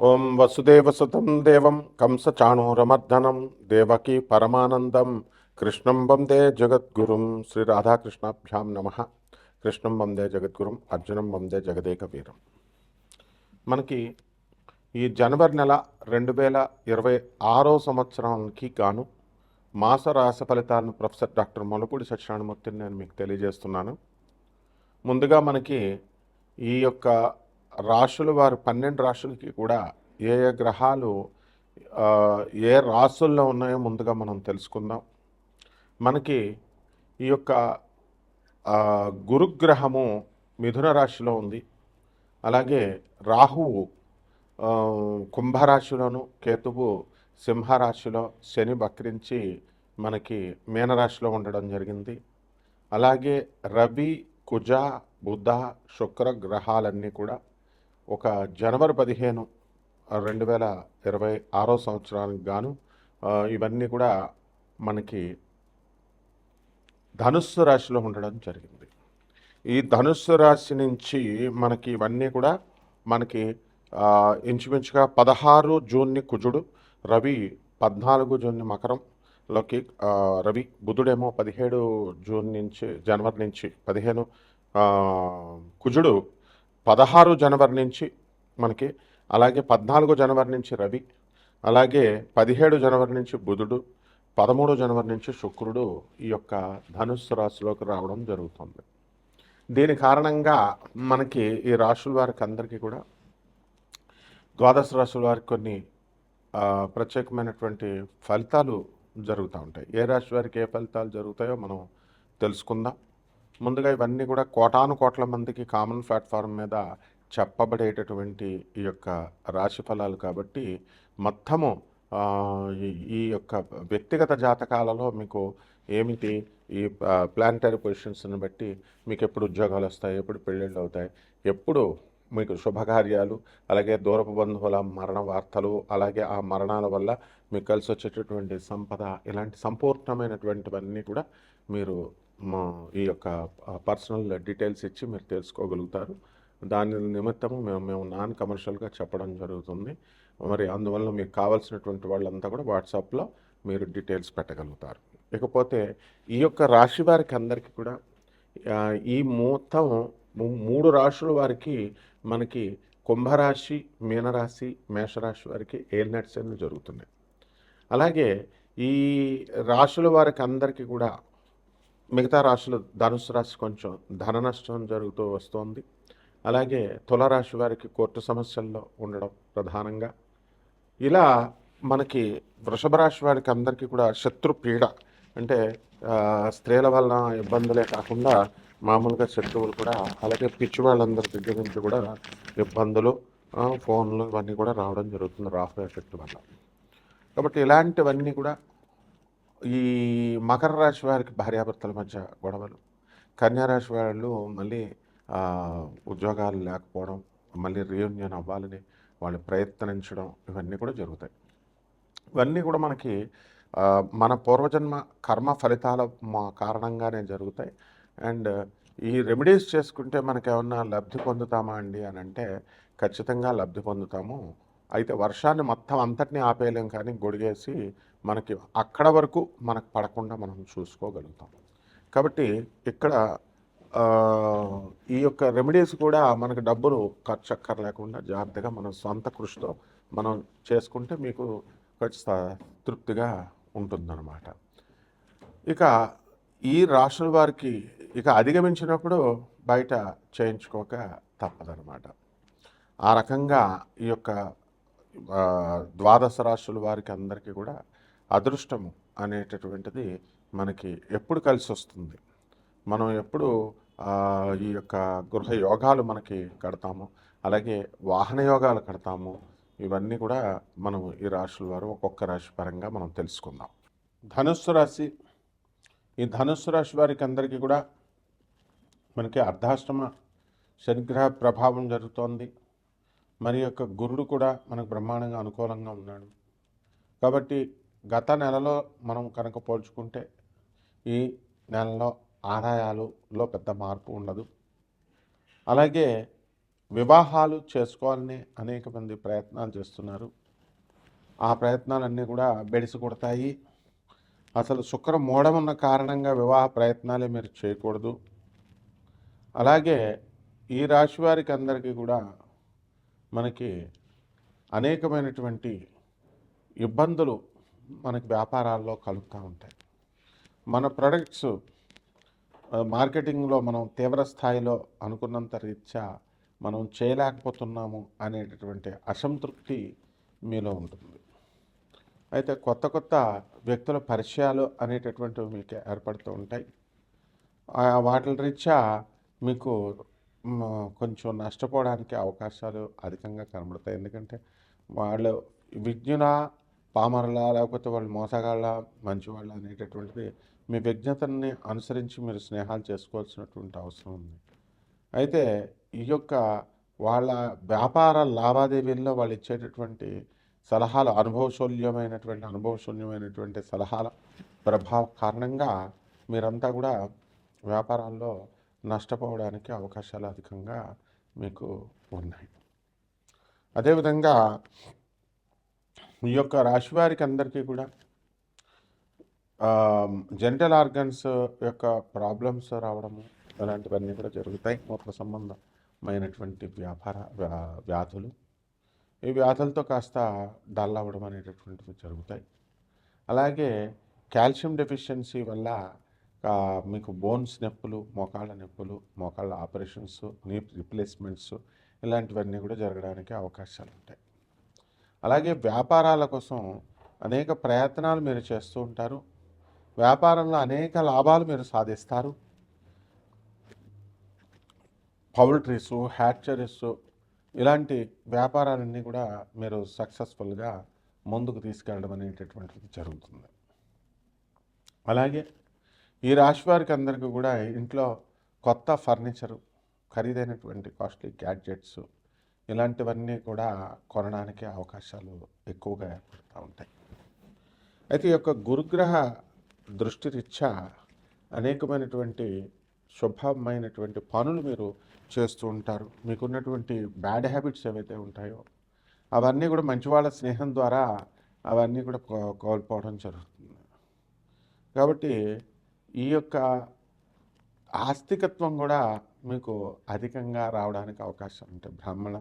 ఓం వసుదేవసుతం దేవం కంసచాణూరమర్దనం దేవకీ పరమానందం కృష్ణం వందే జగద్గురుం శ్రీ రాధాకృష్ణాభ్యాం నమ. కృష్ణం వందే జగద్గురుం, అర్జునం వందే జగదేక వీరం. మనకి ఈ జనవరి నెల 2026 సంవత్సరానికి గాను మాస రాశి ఫలితాలను ప్రొఫెసర్ డాక్టర్ మొలపూడి సత్యనారాయణమూర్తిని నేను మీకు తెలియజేస్తున్నాను. ముందుగా మనకి ఈ యొక్క రాశులు వారు 12 రాశులకి కూడా ఏ ఏ గ్రహాలు ఏ రాశుల్లో ఉన్నాయో ముందుగా మనం తెలుసుకుందాం. మనకి ఈ యొక్క గురుగ్రహము మిథున రాశిలో ఉంది. అలాగే రాహువు కుంభరాశిలోను, కేతువు సింహరాశిలో, శని వక్రించి మనకి మీనరాశిలో ఉండడం జరిగింది. అలాగే రవి, కుజ, బుధ, శుక్ర గ్రహాలన్నీ కూడా ఒక జనవరి 15, 2026 సంవత్సరానికి గాను ఇవన్నీ కూడా మనకి ధనుస్సు రాశిలో ఉండడం జరిగింది. ఈ ధనుస్సు రాశి నుంచి మనకి ఇవన్నీ కూడా మనకి ఇంచుమించుగా 16 జూన్ని కుజుడు, రవి 14 జూన్ని మకరంలోకి రవి, బుధుడేమో 17 జూన్ నుంచి జనవరి నుంచి 15, కుజుడు 16 జనవరి నుంచి మనకి, అలాగే 14 జనవరి నుంచి రవి, అలాగే 17 జనవరి నుంచి బుధుడు, 13 జనవరి నుంచి శుక్రుడు ఈ యొక్క ధనుస్సు రాశిలోకి రావడం జరుగుతుంది. దీని కారణంగా మనకి ఈ రాశుల వారికి అందరికీ కూడా ద్వాదశ రాశుల వారికి కొన్ని ప్రత్యేకమైనటువంటి ఫలితాలు జరుగుతూ ఉంటాయి. ఏ రాశి వారికి ఏ ఫలితాలు జరుగుతాయో మనం తెలుసుకుందాం. ముందుగా ఇవన్నీ కూడా కోటాను కోట్ల మందికి కామన్ ప్లాట్ఫామ్ మీద చెప్పబడేటటువంటి ఈ యొక్క రాశి ఫలాలు కాబట్టి మొత్తము ఈ యొక్క వ్యక్తిగత జాతకాలలో మీకు ఏమిటి ఈ ప్లానటరీ పొజిషన్స్ని బట్టి మీకు ఎప్పుడు ఉద్యోగాలు వస్తాయి, ఎప్పుడు పెళ్ళిళ్ళు అవుతాయి, ఎప్పుడు మీకు శుభకార్యాలు, అలాగే దూరపు బంధువుల మరణ వార్తలు, అలాగే ఆ మరణాల వల్ల మీకు కలిసి వచ్చేటటువంటి సంపద, ఇలాంటి సంపూర్ణమైనటువంటివన్నీ కూడా మీరు ఈ యొక్క పర్సనల్ డీటెయిల్స్ ఇచ్చి మీరు తెలుసుకోగలుగుతారు. దాని నిమిత్తము మేము నాన్ కమర్షియల్గా చెప్పడం జరుగుతుంది. మరి అందువల్ల మీకు కావాల్సినటువంటి వాళ్ళంతా కూడా వాట్సాప్లో మీరు డీటెయిల్స్ పెట్టగలుగుతారు. ఇకపోతే ఈ యొక్క రాశి వారికి అందరికీ కూడా ఈ మొత్తం 3 రాశుల వారికి మనకి కుంభరాశి, మీనరాశి, మేషరాశి వారికి ఏలినాటి జరుగుతున్నాయి. అలాగే ఈ రాశుల వారికి అందరికీ కూడా మిగతా రాశులు, ధనుసు రాశి కొంచెం ధన నష్టం జరుగుతూ వస్తోంది. అలాగే తులారాశి వారికి కోర్టు సమస్యల్లో ఉండడం ప్రధానంగా. ఇలా మనకి వృషభ రాశి వారికి అందరికీ కూడా శత్రు పీడ, అంటే స్త్రీల వలన ఇబ్బందులే కాకుండా మామూలుగా శత్రువులు కూడా, అలాగే పిచ్చి వాళ్ళందరి దగ్గర నుంచి కూడా ఇబ్బందులు, ఫోన్లు ఇవన్నీ కూడా రావడం జరుగుతుంది రాహు ఎఫెక్ట్ వల్ల. కాబట్టి ఇలాంటివన్నీ కూడా ఈ మకర రాశి వారికి భార్యాభర్తల మధ్య గొడవలు, కన్యారాశి వాళ్ళు మళ్ళీ ఉద్యోగాలు లేకపోవడం, మళ్ళీ రీయూనియన్ అవ్వాలని వాళ్ళు ప్రయత్నించడం, ఇవన్నీ కూడా జరుగుతాయి. ఇవన్నీ కూడా మనకి మన పూర్వజన్మ కర్మ ఫలితాల కారణంగానే జరుగుతాయి. అండ్ ఈ రెమెడీస్ చేసుకుంటే మనకి ఏమన్నా లబ్ధి పొందుతామా అండి అని అంటే ఖచ్చితంగా లబ్ధి పొందుతాము. అయితే వర్షాన్ని మొత్తం అంతటినీ ఆపేయలేం, కానీ గొడిగేసి మనకి అక్కడ వరకు మనకు పడకుండా మనం చూసుకోగలుగుతాం. కాబట్టి ఇక్కడ ఈ యొక్క రెమెడీస్ కూడా మనకు డబ్బులు ఖర్చు అక్కర్లేకుండా జాగ్రత్తగా మనం సొంత కృషితో మనం చేసుకుంటే మీకు ఖచ్చితంగా తృప్తిగా ఉంటుందన్నమాట. ఇక ఈ రాశుల వారికి ఇక అధిగమించినప్పుడు బయట చేయించుకోక తప్పదనమాట. ఆ రకంగా ఈ యొక్క ద్వాదశ రాశుల వారికి అందరికీ కూడా అదృష్టము అనేటటువంటిది మనకి ఎప్పుడు కలిసి వస్తుంది, మనం ఎప్పుడు ఈ యొక్క గృహ యోగాలు మనకి కడతాము, అలాగే వాహన యోగాలు కడతాము, ఇవన్నీ కూడా మనం ఈ రాశుల వారు ఒక్కొక్క రాశి పరంగా మనం తెలుసుకుందాం. ధనుస్సు రాశి, ఈ ధనుస్సు రాశి వారికి అందరికీ కూడా మనకి అర్ధాష్టమ శనిగ్రహ ప్రభావం జరుగుతోంది. మరి యొక్క గురుడు కూడా మనకు బ్రహ్మాండంగా అనుకూలంగా ఉన్నాడు. కాబట్టి గత నెలలో మనం కనుక పోల్చుకుంటే ఈ నెలలో ఆదాయాలలో పెద్ద మార్పు ఉండదు. అలాగే వివాహాలు చేసుకోవాలని అనేక మంది ప్రయత్నాలు చేస్తున్నారు. ఆ ప్రయత్నాలన్నీ కూడా బెడిసి కొడతాయి. అసలు శుక్ర మూఢమున్న కారణంగా వివాహ ప్రయత్నాలే మీరు చేయకూడదు. అలాగే ఈ రాశి వారికి అందరికీ కూడా మనకి అనేకమైనటువంటి ఇబ్బందులు మనకి వ్యాపారాల్లో కలుగుతూ ఉంటాయి. మన ప్రొడక్ట్స్ మార్కెటింగ్లో మనం తీవ్ర స్థాయిలో అనుకున్నంత రీత్యా మనం చేయలేకపోతున్నాము అనేటటువంటి అసంతృప్తి మీలో ఉంటుంది. అయితే కొత్త కొత్త వ్యక్తుల పరిచయాలు అనేటటువంటివి మీకు ఏర్పడుతూ ఉంటాయి. వాటి రీత్యా మీకు కొంచెం నష్టపోవడానికి అవకాశాలు అధికంగా కనబడతాయి. ఎందుకంటే వాళ్ళు విజ్ఞుల పామరుల లేకపోతే వాళ్ళు మోసగాళ్ళ మంచివాళ్ళ అనేటటువంటిది మీ విజ్ఞతని అనుసరించి మీరు స్నేహాలు చేసుకోవాల్సినటువంటి అవసరం ఉంది. అయితే ఈ యొక్క వాళ్ళ వ్యాపార లావాదేవీల్లో వాళ్ళు ఇచ్చేటటువంటి సలహాలు అనుభవశూన్యమైనటువంటి సలహాల ప్రభావ కారణంగా మీరంతా కూడా వ్యాపారాల్లో నష్టపోవడానికి అవకాశాలు అధికంగా మీకు ఉన్నాయి. అదేవిధంగా ఈ యొక్క రాశి వారికి అందరికీ కూడా జెనిటల్ ఆర్గన్స్ యొక్క ప్రాబ్లమ్స్ రావడము ఇలాంటివన్నీ కూడా జరుగుతాయి. మూత్ర సంబంధమైనటువంటి వ్యాధులు, ఈ వ్యాధులతో కాస్త డల్ అవ్వడం అనేటటువంటివి జరుగుతాయి. అలాగే కాల్షియం డెఫిషియన్సీ వల్ల మీకు బోన్స్ నొప్పులు, మోకాళ్ళ నొప్పులు, మోకాళ్ళ ఆపరేషన్స్, నీ రిప్లేస్మెంట్స్ ఇలాంటివన్నీ కూడా జరగడానికి అవకాశాలు ఉంటాయి. అలాగే వ్యాపారాల కోసం అనేక ప్రయత్నాలు మీరు చేస్తూ ఉంటారు. వ్యాపారంలో అనేక లాభాలు మీరు సాధిస్తారు. పౌల్ట్రీసు, హ్యాచరీసు ఇలాంటి వ్యాపారాలన్నీ కూడా మీరు సక్సెస్ఫుల్గా ముందుకు తీసుకెళ్ళడం అనేటటువంటిది జరుగుతుంది. అలాగే ఈ రాశి వారికి అందరికీ కూడా ఇంట్లో కొత్త ఫర్నిచరు, ఖరీదైనటువంటి కాస్ట్లీ గ్యాడ్జెట్స్ ఇలాంటివన్నీ కూడా కొనడానికి అవకాశాలు ఎక్కువగా ఏర్పడుతూ ఉంటాయి. అయితే ఈ యొక్క గురుగ్రహ దృష్టి రీత్యా అనేకమైనటువంటి శుభమైనటువంటి పనులు మీరు చేస్తూ ఉంటారు. మీకున్నటువంటి బ్యాడ్ హ్యాబిట్స్ ఏవైతే ఉంటాయో అవన్నీ కూడా మంచి వాళ్ళ స్నేహం ద్వారా అవన్నీ కూడా కోల్పోవడం జరుగుతుంది. కాబట్టి ఈ యొక్క ఆస్తికత్వం కూడా మీకు అధికంగా రావడానికి అవకాశం ఉంటుంది. బ్రాహ్మణ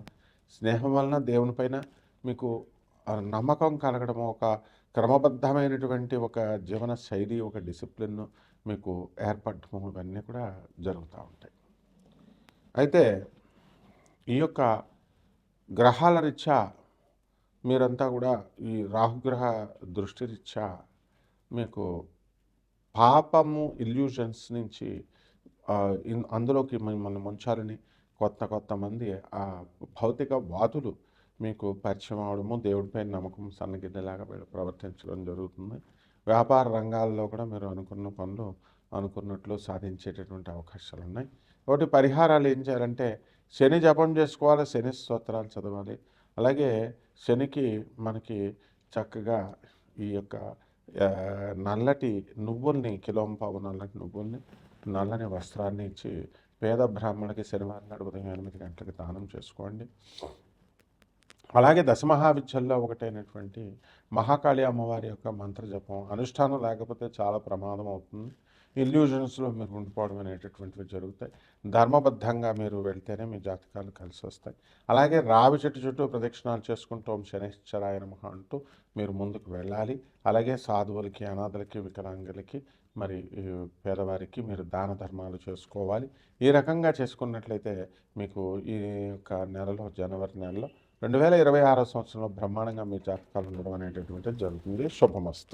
స్నేహం వలన దేవునిపైన మీకు నమ్మకం కలగడము, ఒక క్రమబద్ధమైనటువంటి ఒక జీవన శైలి, ఒక డిసిప్లిన్ మీకు ఏర్పడటము ఇవన్నీ కూడా జరుగుతూ ఉంటాయి. అయితే ఈ యొక్క గ్రహాల రీత్యా మీరంతా కూడా ఈ రాహుగ్రహ దృష్టి రీత్యా మీకు పాపము ఇల్యూషన్స్ నుంచి అందులోకి మిమ్మల్ని ముంచాలని కొత్త మంది ఆ భౌతిక వాదులు మీకు పరిచయం అవడము, దేవుడిపై నమ్మకం సన్నగిద్దలాగా మీరు ప్రవర్తించడం జరుగుతుంది. వ్యాపార రంగాల్లో కూడా మీరు అనుకున్న పనులు అనుకున్నట్లు సాధించేటటువంటి అవకాశాలు ఉన్నాయి. ఒకటి పరిహారాలు ఏం చేయాలంటే శని జపం చేసుకోవాలి, శని స్తోత్రాలు చదవాలి. అలాగే శనికి మనకి చక్కగా ఈ యొక్క నల్లటి నువ్వుల్ని, కిలోంపావు నల్లటి నువ్వుల్ని, నల్లని వస్త్రాన్ని ఇచ్చి పేద బ్రాహ్మణులకి శనివారం నాడు ఉదయం 8 గంటలకు దానం చేసుకోండి. అలాగే దశమహావిద్యల్లో ఒకటైనటువంటి మహాకాళి అమ్మవారి యొక్క మంత్రజపం అనుష్ఠానం లేకపోతే చాలా ప్రమాదం అవుతుంది. ఇల్యూజన్స్లో మీరు ఉండిపోవడం అనేటటువంటివి జరుగుతాయి. ధర్మబద్ధంగా మీరు వెళ్తేనే మీ జాతకాలు కలిసి వస్తాయి. అలాగే రావి చెట్టు చుట్టూ ప్రదక్షిణాలు చేసుకుంటూ ఓం శనైశ్చరాయ నమః అంటూ మీరు ముందుకు వెళ్ళాలి. అలాగే సాధువులకి, అనాథలకి, వికలాంగులకి, మరి పేదవారికి మీరు దాన ధర్మాలు చేసుకోవాలి. ఈ రకంగా చేసుకున్నట్లయితే మీకు ఈ యొక్క నెలలో, జనవరి నెలలో 2026 సంవత్సరంలో బ్రహ్మాండంగా మీ జాతకాలు ఉండడం అనేటటువంటిది జరుగుతుంది. శుభమస్తు.